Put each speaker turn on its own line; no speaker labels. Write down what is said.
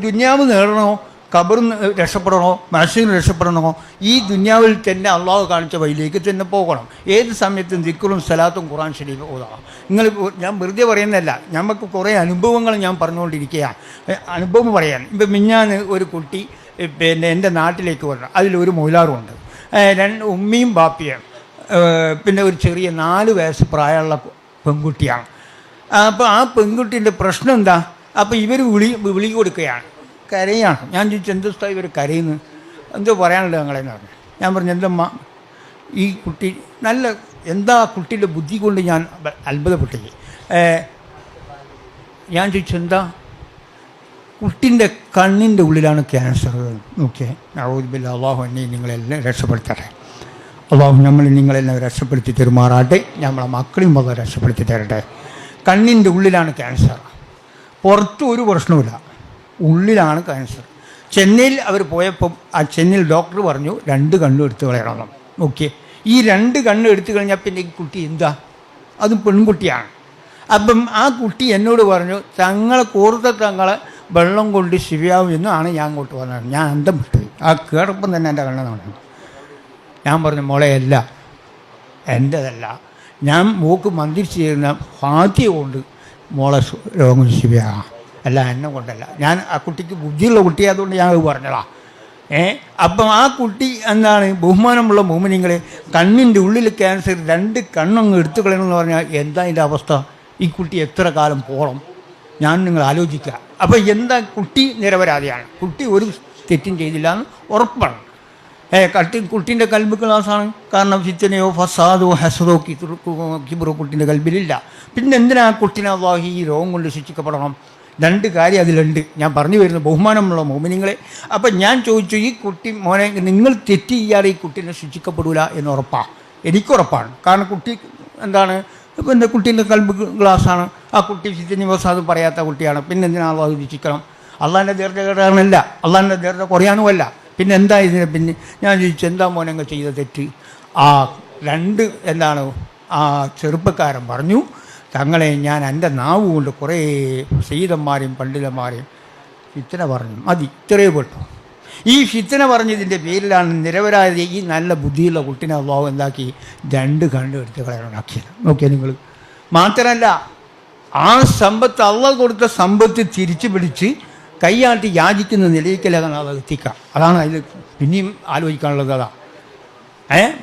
ദുന്യാവ് നേടണോ, ഖബറിന്ന് രക്ഷപ്പെടണോ, മനസ്സിന് രക്ഷപ്പെടണോ, ഈ ദുന്യാവിൽ തന്നെ അള്ളാഹു കാണിച്ച വഴിയിലേക്ക് തന്നെ പോകണം. ഏത് സമയത്തും ദിക്റും സലാത്തും ഖുർആൻ ശരീഫ് ഓതാം. നിങ്ങൾ, ഞാൻ വെറുതെ പറയുന്നതല്ല, നമുക്ക് കുറേ അനുഭവങ്ങൾ ഞാൻ പറഞ്ഞുകൊണ്ടിരിക്കുകയാണ്. അനുഭവം പറയാൻ, ഇപ്പം മിഞ്ഞാന്ന് ഒരു കുട്ടി എൻ്റെ നാട്ടിലേക്ക് വരണം. അതിലൊരു മൊയിലാറുമുണ്ട്, ഉമ്മയും ബാപ്പിയും, പിന്നെ ഒരു ചെറിയ 4 വയസ്സ് പ്രായമുള്ള പെൺകുട്ടിയാണ്. അപ്പോൾ ആ പെൺകുട്ടീൻ്റെ പ്രശ്നം എന്താ? അപ്പോൾ ഇവർ വിളി കൊടുക്കുകയാണ്, കരയാണ്. ഞാൻ ചോദിച്ചു, എന്താ ഇവർ കരയുന്നു, എന്തോ പറയാനുള്ളത് ഞങ്ങളെന്ന് പറഞ്ഞു. ഞാൻ പറഞ്ഞു, എന്തമ്മ ഈ കുട്ടി നല്ല, എന്താ കുട്ടിയുടെ ബുദ്ധി കൊണ്ട് ഞാൻ അത്ഭുതപ്പെട്ടു. ഞാൻ ചോദിച്ചു, എന്താ? കുട്ടിൻ്റെ കണ്ണിൻ്റെ ഉള്ളിലാണ് ക്യാൻസർ. നോക്കിയേ, നഊദുബില്ല, അള്ളാഹു എന്നെ നിങ്ങളെല്ലാം രക്ഷപ്പെടുത്തട്ടെ. അള്ളാഹു നമ്മൾ നിങ്ങളെല്ലാം രക്ഷപ്പെടുത്തി തരുമാറാട്ടെ. നമ്മളെ മക്കളെയും വളരെ രക്ഷപ്പെടുത്തി തരട്ടെ. കണ്ണിൻ്റെ ഉള്ളിലാണ് ക്യാൻസർ, പുറത്തും ഒരു പ്രശ്നവുമില്ല, ഉള്ളിലാണ് ക്യാൻസർ. ചെന്നൈയിൽ അവർ പോയപ്പോൾ ആ ചെന്നൈയിൽ ഡോക്ടർ പറഞ്ഞു 2 കണ്ണും എടുത്ത് കളയണം. ഓക്കെ, ഈ 2 കണ്ണും എടുത്തു കഴിഞ്ഞാൽ പിന്നെ ഈ കുട്ടി എന്താ? അതും പെൺകുട്ടിയാണ്. അപ്പം ആ കുട്ടി എന്നോട് പറഞ്ഞു, തങ്ങളെ തങ്ങളെ വെള്ളം കൊണ്ട് ശിവയാവും എന്നാണ് ഞാൻ അങ്ങോട്ട് പറഞ്ഞത്. ഞാൻ അന്തം വിട്ടു. ആ കേടപ്പം തന്നെ എൻ്റെ കണ്ണ് നടന്നു. ഞാൻ പറഞ്ഞു, മോളെ അല്ല, എൻ്റെതല്ല, ഞാൻ മൂക്ക് മന്ത്രിച്ച് ചെയ്യുന്ന ഫാത്തിയ കൊണ്ട് മോളെ രോഗം ശിവയാകാം, അല്ല എന്നെ കൊണ്ടല്ല. ഞാൻ ആ കുട്ടിക്ക് ബുദ്ധിയുള്ള കുട്ടിയായതുകൊണ്ട് ഞാൻ അത് പറഞ്ഞതാ. അപ്പം ആ കുട്ടി എന്താണ്, ബഹുമാനമുള്ള മോമിനിങ്ങളെ, കണ്ണിൻ്റെ ഉള്ളിൽ ക്യാൻസർ, 2 കണ്ണങ്ങ് എടുത്തു കളയണമെന്ന് പറഞ്ഞാൽ എന്താ അതിൻ്റെ അവസ്ഥ? ഈ കുട്ടി എത്ര കാലം പോകണം? ഞാൻ നിങ്ങൾ ആലോചിക്കുക. അപ്പോൾ എന്താ, കുട്ടി നിരപരാധിയാണ്, കുട്ടി ഒരു തെറ്റും ചെയ്തില്ല എന്ന് ഉറപ്പാണ്. കുട്ടീൻ്റെ കൽബ് ക്ലാസ്സാണ്. കാരണം ഫിത്തനയോ ഫസാദോ ഹസദോ കിബ്റോ കുട്ടീൻ്റെ കൽബിലില്ല. പിന്നെ എന്തിനാ കുട്ടീനെ അല്ലാഹു ഈ രോഗം കൊണ്ട് ശിക്ഷിക്കപ്പെടണം? 2 കാര്യം അതിലുണ്ട്. ഞാൻ പറഞ്ഞു വരുന്ന ബഹുമാനമുള്ള മോമിനിങ്ങളെ. അപ്പം ഞാൻ ചോദിച്ചു, ഈ കുട്ടി മോനെ നിങ്ങൾ തെറ്റ് ചെയ്യാതെ ഈ കുട്ടീനെ ശിക്ഷിക്കപ്പെടില്ല എന്ന് ഉറപ്പാണ്? എനിക്കുറപ്പാണ്. കാരണം കുട്ടി എന്താണ്, ഇപ്പം എൻ്റെ കുട്ടീൻ്റെ കൽബ് ഗ്ലാസ്സാണ്. ആ കുട്ടി ഫിത്തന ഫസാദ് പറയാത്ത കുട്ടിയാണ്. പിന്നെ എന്തിനാ അല്ലാഹു ശിക്ഷിക്കണം? അള്ളാഹിൻ്റെ ദീർഘ കേടാനല്ല, അള്ളാഹിൻ്റെ ദീർഘ കുറയാനുമല്ല. പിന്നെ എന്താ ഇതിനെ? പിന്നെ ഞാൻ ചോദിച്ചു, എന്താ മോനങ്ങൾ ചെയ്ത തെറ്റ്? ആ 2 എന്താണ്, ആ ചെറുപ്പക്കാരൻ പറഞ്ഞു, തങ്ങളെ ഞാൻ എൻ്റെ നാവ് കൊണ്ട് കുറേ സയ്യിദന്മാരെയും പണ്ഡിതന്മാരെയും ഫിത്തന പറഞ്ഞു, മതി, ഇത്രയേ പെട്ടു. ഈ ഫിത്തന പറഞ്ഞതിൻ്റെ പേരിലാണ് നിരപരാധി ഈ നല്ല ബുദ്ധിയുള്ള കുട്ടീനെ അല്ലാഹു എന്താക്കി 2 കണ്ണ് എടുത്ത് കളയാനാക്കിയത്. നോക്കിയാൽ നിങ്ങൾ. മാത്രമല്ല, ആ സമ്പത്ത്, അള്ളാഹു കൊടുത്ത സമ്പത്ത് തിരിച്ചു പിടിച്ച് കൈയാട്ടി യാചിക്കുന്ന നിലയിലേക്കല്ല അത് എത്തിക്കാം. അതാണ് അതിൽ പിന്നെയും ആലോചിക്കാനുള്ളത്. അതാ